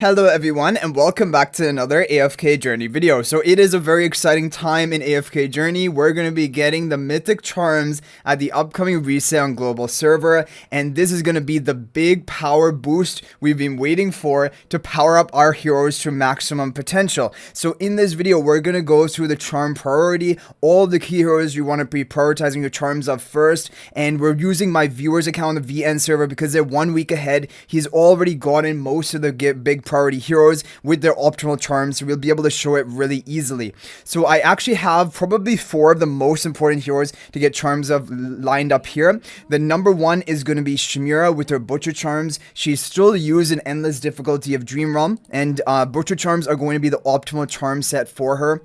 Hello everyone and welcome back to another AFK Journey video. So it is a very exciting time in AFK Journey. We're going to be getting the Mythic charms at the upcoming reset on global server, and this is going to be the big power boost we've been waiting for to power up our heroes to maximum potential. So in this video we're going to go through the charm priority, all the key heroes you want to be prioritizing your charms of first, and we're using my viewer's account on the VN server because they're 1 week ahead. He's already gotten most of the big priority heroes with their optimal charms, so we'll be able to show it really easily. So I actually have probably 4 of the most important heroes to get charms of lined up here. The number 1 is going to be Shimira with her Butcher charms. She's still used in endless difficulty of Dream Realm, and Butcher charms are going to be the optimal charm set for her.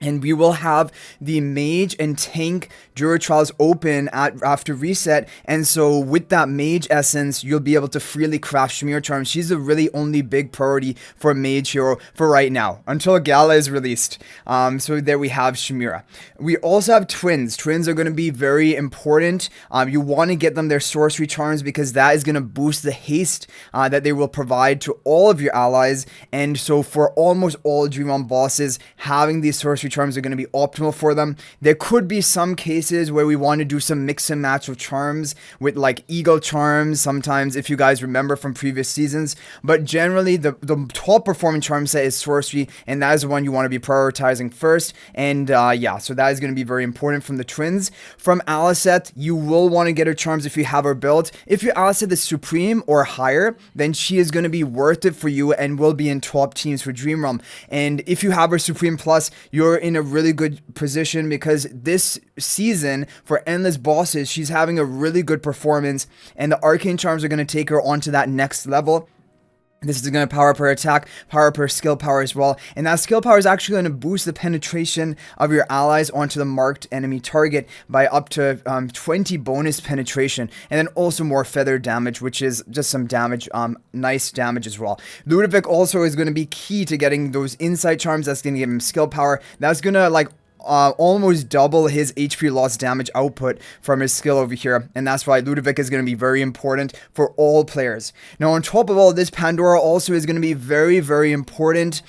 And we will have the Mage and Tank Jura Trials open after reset. And so with that Mage essence, you'll be able to freely craft Shimira charms. She's the really only big priority for a Mage hero for right now, until Gala is released. So there we have Shimira. We also have Twins. Twins are going to be very important. You want to get them their sorcery charms because that is going to boost the haste that they will provide to all of your allies. And so for almost all Dream Realm bosses, having these sorcery charms are going to be optimal for them. There could be some cases where we want to do some mix and match of charms with like Eagle charms sometimes, if you guys remember from previous seasons, but generally the top performing charm set is sorcery, and that is the one you want to be prioritizing first. And yeah, so that is going to be very important from the Twins. From Alicet, you will want to get her charms if you have her built. If your Alicet is Supreme or higher, then she is going to be worth it for you and will be in top teams for Dream Realm. And if you have her Supreme Plus, you're in a really good position because this season for endless bosses, she's having a really good performance, and the arcane charms are going to take her onto that next level. This is going to power up her attack, power up her skill power as well. And that skill power is actually going to boost the penetration of your allies onto the marked enemy target by up to 20 bonus penetration. And then also more feather damage, which is just some damage, nice damage as well. Ludovic also is going to be key to getting those insight charms. That's going to give him skill power. That's going to like almost double his HP loss damage output from his skill over here, and that's why Ludovic is going to be very important for all players. Now on top of all this, Pandora also is going to be very important.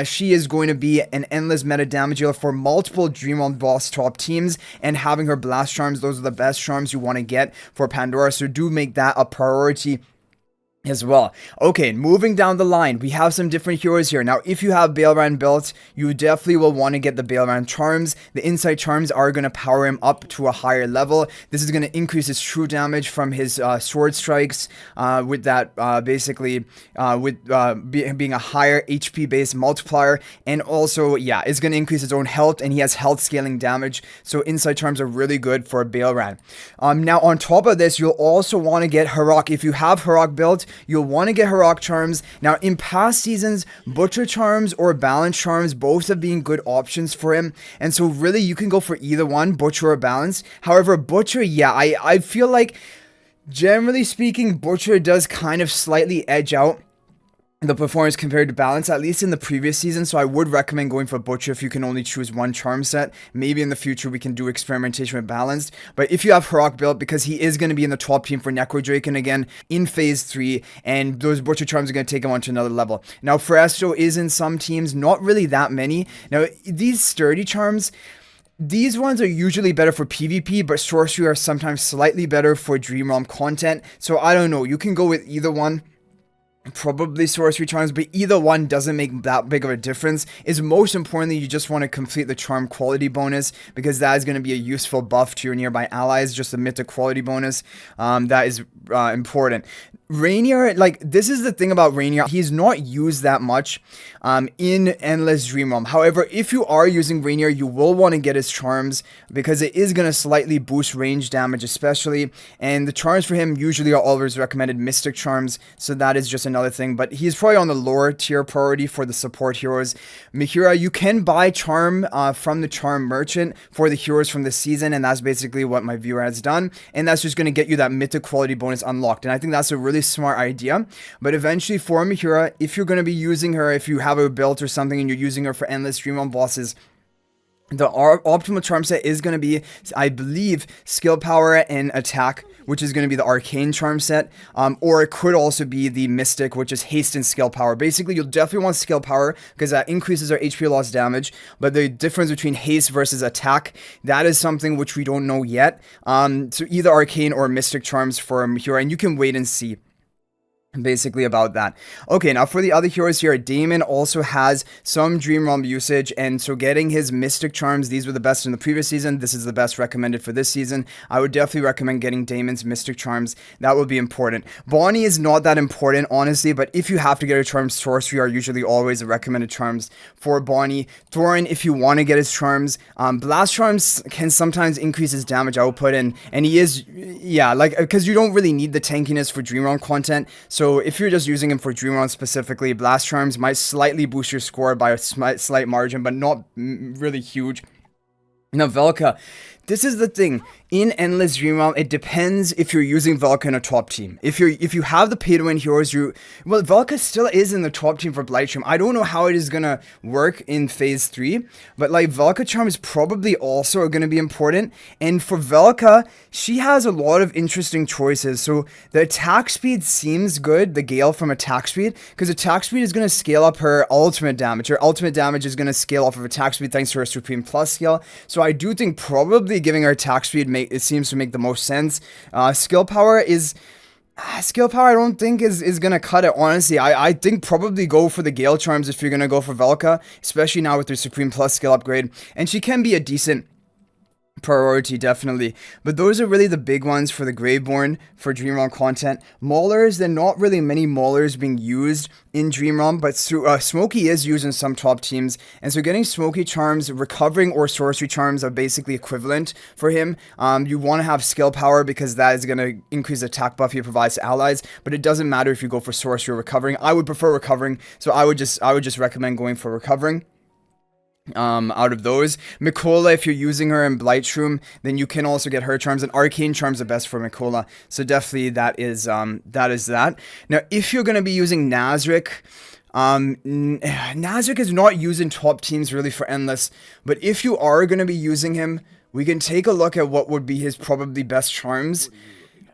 She is going to be an endless meta damage dealer for multiple Dream Realm boss top teams, and having her blast charms, those are the best charms you want to get for Pandora, so do make that a priority as well. Okay, moving down the line, we have some different heroes here. Now, if you have Baelran built, you definitely will want to get the Baelran charms. The insight charms are going to power him up to a higher level. This is going to increase his true damage from his sword strikes, with that basically being a higher HP based multiplier, and also yeah, it's going to increase his own health, and he has health scaling damage, so insight charms are really good for Baelran. Now on top of this, you'll also want to get Harok. If you have Harok built, you'll want to get Harok charms. Now, in past seasons, Butcher charms or Balance charms both have been good options for him, and so really you can go for either one, Butcher or Balance. However, Butcher, yeah, I feel like generally speaking, Butcher does kind of slightly edge out the performance compared to Balance, at least in the previous season, so I would recommend going for Butcher if you can only choose one charm set. Maybe in the future we can do experimentation with Balanced, but if you have Harok built, because he is going to be in the top team for Necrodraken again in phase 3, and those Butcher charms are going to take him on to another level. Now Pharesto is in some teams, not really that many. Now these sturdy charms, these ones are usually better for PvP, but sorcery are sometimes slightly better for Dream Realm content, so I don't know, you can go with either one. Probably sorcery charms, but either one doesn't make that big of a difference. Is most importantly, you just want to complete the charm quality bonus, because that is going to be a useful buff to your nearby allies, just a mythic quality bonus. That is important. Rainier, like, this is the thing about Rainier, he's not used that much in Endless Dream Realm. However, if you are using Rainier, you will want to get his charms, because it is going to slightly boost range damage especially, and the charms for him usually are always recommended Mystic charms, so that is just another thing, but he's probably on the lower tier priority for the support heroes. Mihira, you can buy charm from the charm merchant for the heroes from this season, and that's basically what my viewer has done, and that's just going to get you that mythic quality bonus unlocked, and I think that's a really smart idea. But eventually for Mihira, if you're going to be using her, if you have her built or something and you're using her for endless Dream Realm bosses, The optimal charm set is going to be, I believe, skill power and attack, which is going to be the arcane charm set, or it could also be the mystic, which is haste and skill power. Basically, you'll definitely want skill power because that increases our HP loss damage, but the difference between haste versus attack, that is something which we don't know yet. So either arcane or mystic charms for hero, and you can wait and see basically about that. Okay, now for the other heroes here, Damon also has some Dream Realm usage, and so getting his Mystic Charms, these were the best in the previous season, this is the best recommended for this season. I would definitely recommend getting Damon's Mystic Charms, that would be important. Bonnie is not that important, honestly, but if you have to get a charm, Sorcery are usually always the recommended charms for Bonnie. Thorin, if you want to get his charms, Blast Charms can sometimes increase his damage output, and he is, yeah, like, because you don't really need the tankiness for Dream Realm content, so if you're just using him for Dream Realm specifically, Blast Charms might slightly boost your score by a slight margin, but not really huge. Now, Velka, this is the thing. In Endless Dream Realm, it depends if you're using Velka in a top team. If you have the pay-to-win heroes, well, Velka still is in the top team for Blightstream. I don't know how it is gonna work in Phase 3, but like Velka Charm is probably also gonna be important. And for Velka, she has a lot of interesting choices. So the attack speed seems good, the Gale from attack speed, because attack speed is gonna scale up her ultimate damage. Her ultimate damage is gonna scale off of attack speed thanks to her Supreme Plus skill. So I do think probably giving her attack speed it seems to make the most sense. Skill power I don't think is gonna cut it, honestly. I think probably go for the Gale Charms if you're gonna go for Velka, especially now with her Supreme Plus skill upgrade, and she can be a decent priority, definitely. But those are really the big ones for the Graveborn for Dream Realm content. Maulers, there are not really many Maulers being used in Dream Realm, but Smokey is used in some top teams, and so getting Smokey charms, recovering or sorcery charms are basically equivalent for him. You want to have skill power because that is going to increase the attack buff he provides to allies, but it doesn't matter if you go for sorcery or recovering. I would prefer recovering, so I would just recommend going for recovering. Out of those, Mikola, if you're using her in Blightstream, then you can also get her charms, and arcane charms are best for Mikola, so definitely that is that. Now, if you're going to be using Nazric, Nazric is not used in top teams really for Endless, but if you are going to be using him, we can take a look at what would be his probably best charms.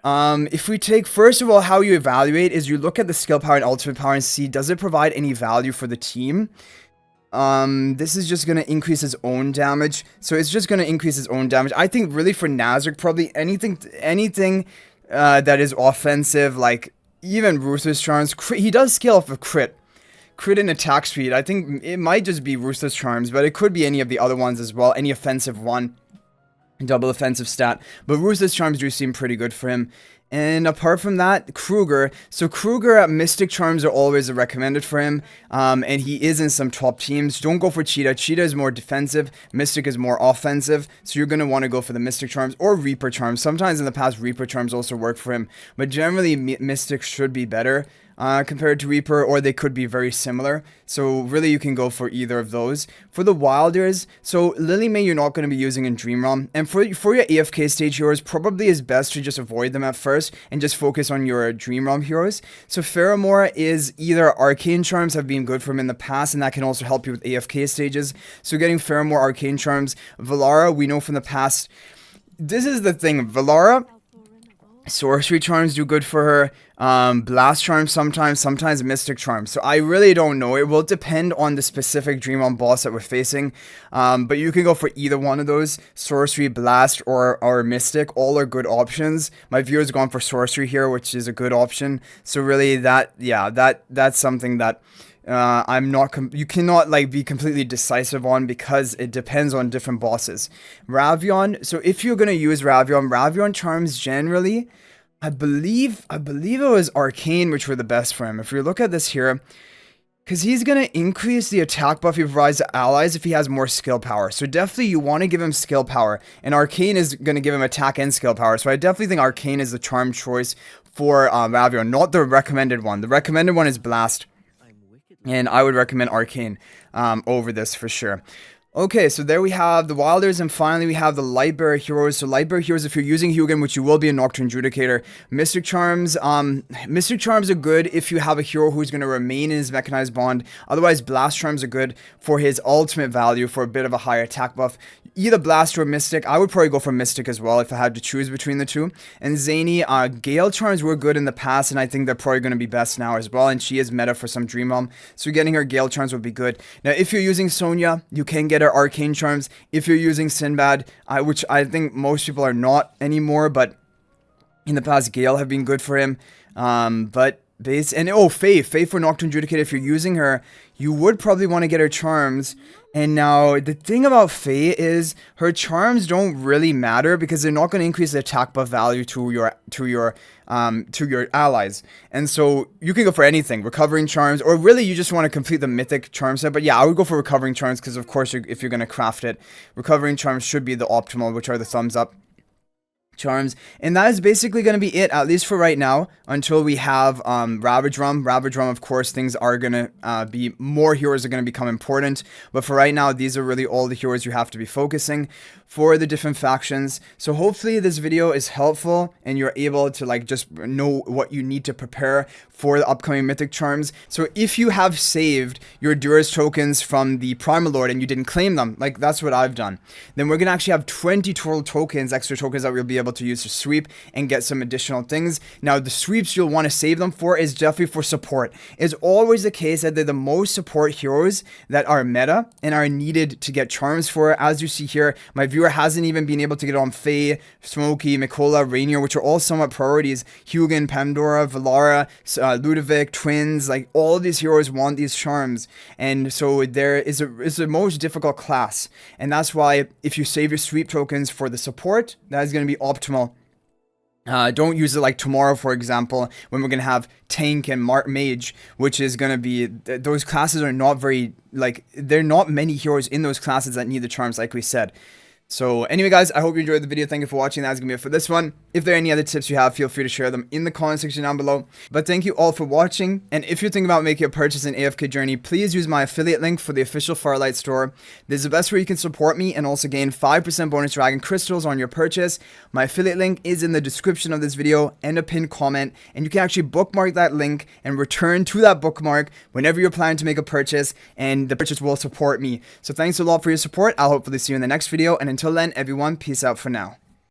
If we take, first of all, how you evaluate is you look at the skill power and ultimate power and see, does it provide any value for the team? This is just gonna increase his own damage. So it's just gonna increase his own damage. I think really for Nazric, probably anything that is offensive, like even Ruthless Charms. He does scale off of crit and attack speed. I think it might just be Ruthless Charms, but it could be any of the other ones as well. Any offensive one, double offensive stat. But Ruthless Charms do seem pretty good for him. And apart from that, Kruger. So Kruger, Mystic Charms are always recommended for him. And he is in some top teams. Don't go for Cheetah. Cheetah is more defensive. Mystic is more offensive. So you're going to want to go for the Mystic Charms or Reaper Charms. Sometimes in the past, Reaper Charms also work for him. But generally, Mystic should be better compared to Reaper, or they could be very similar. So really, you can go for either of those. For the Wilders, so Lily May you're not going to be using in Dream Realm. And for your AFK stage heroes, probably is best to just avoid them at first and just focus on your Dream Realm heroes. So Pheromore is either Arcane Charms have been good for him in the past, and that can also help you with AFK stages. So getting Pheromore, Arcane Charms. Valara, we know from the past. This is the thing, Valara, Sorcery Charms do good for her. Blast Charms sometimes Mystic Charms. So I really don't know. It will depend on the specific Dream Realm boss that we're facing. But you can go for either one of those. Sorcery, Blast, or Mystic. All are good options. My viewer's gone for Sorcery here, which is a good option. So really that's something that you cannot like be completely decisive on because it depends on different bosses. Ravion, so if you're gonna use Ravion charms generally, I believe it was Arcane which were the best for him. If we look at this here, because he's gonna increase the attack buff he provides to allies if he has more skill power. So definitely you want to give him skill power, and Arcane is gonna give him attack and skill power. So I definitely think Arcane is the charm choice for Ravion, not the recommended one. The recommended one is Blast. And I would recommend Arcane over this for sure. Okay, so there we have the Wilders, and finally we have the Lightbearer Heroes. So Lightbearer Heroes, if you're using Hypogean, which you will be a Nocturne Judicator. Mystic Charms are good if you have a hero who's going to remain in his Mechanized Bond. Otherwise, Blast Charms are good for his ultimate value for a bit of a higher attack buff. Either Blast or Mystic. I would probably go for Mystic as well if I had to choose between the two. And Zany, Gale Charms were good in the past, and I think they're probably going to be best now as well. And she is meta for some Dream Bomb, so getting her Gale Charms would be good. Now, if you're using Sonya, you can get her Arcane Charms. If you're using Sinbad, which I think most people are not anymore, but in the past, Gale have been good for him. Faye for Nocturne Judicator, if you're using her, you would probably want to get her charms. And now, the thing about Faye is her charms don't really matter because they're not going to increase the attack buff value to your allies. And so you can go for anything, recovering charms, or really you just want to complete the mythic charm set. But yeah, I would go for recovering charms because of course if you're going to craft it, recovering charms should be the optimal, which are the thumbs up charms. And that is basically going to be it, at least for right now, until we have Ravage Rum. Of course, things are going to be, more heroes are going to become important, but for right now, these are really all the heroes you have to be focusing for the different factions. So hopefully this video is helpful and you're able to like just know what you need to prepare for the upcoming mythic charms. So if you have saved your Duras tokens from the Primal Lord and you didn't claim them, like that's what I've done, then we're gonna actually have 20 total tokens, extra tokens that we'll be able to use to sweep and get some additional things. Now the sweeps you'll want to save them for is definitely for support. It's always the case that they're the most support heroes that are meta and are needed to get charms for. As you see here, my viewer hasn't even been able to get on Faye, Smokey, Mikola, Rainier, which are all somewhat priorities. Hugin, Pandora, Valara, Ludovic, Twins, like all of these heroes want these charms. And so there is a most difficult class. And that's why if you save your sweep tokens for the support, that is going to be optimal. Don't use it like tomorrow, for example, when we're going to have Tank and Mage, which is going to be, those classes are not very, like, there are not many heroes in those classes that need the charms, like we said. So anyway, guys, I hope you enjoyed the video. Thank you for watching. That's going to be it for this one. If there are any other tips you have, feel free to share them in the comment section down below. But thank you all for watching. And if you're thinking about making a purchase in AFK Journey, please use my affiliate link for the official Farlight store. This is the best way you can support me and also gain 5% bonus Dragon Crystals on your purchase. My affiliate link is in the description of this video and a pinned comment. And you can actually bookmark that link and return to that bookmark whenever you're planning to make a purchase. And the purchase will support me. So thanks a lot for your support. I'll hopefully see you in the next video. And until then, everyone, peace out for now.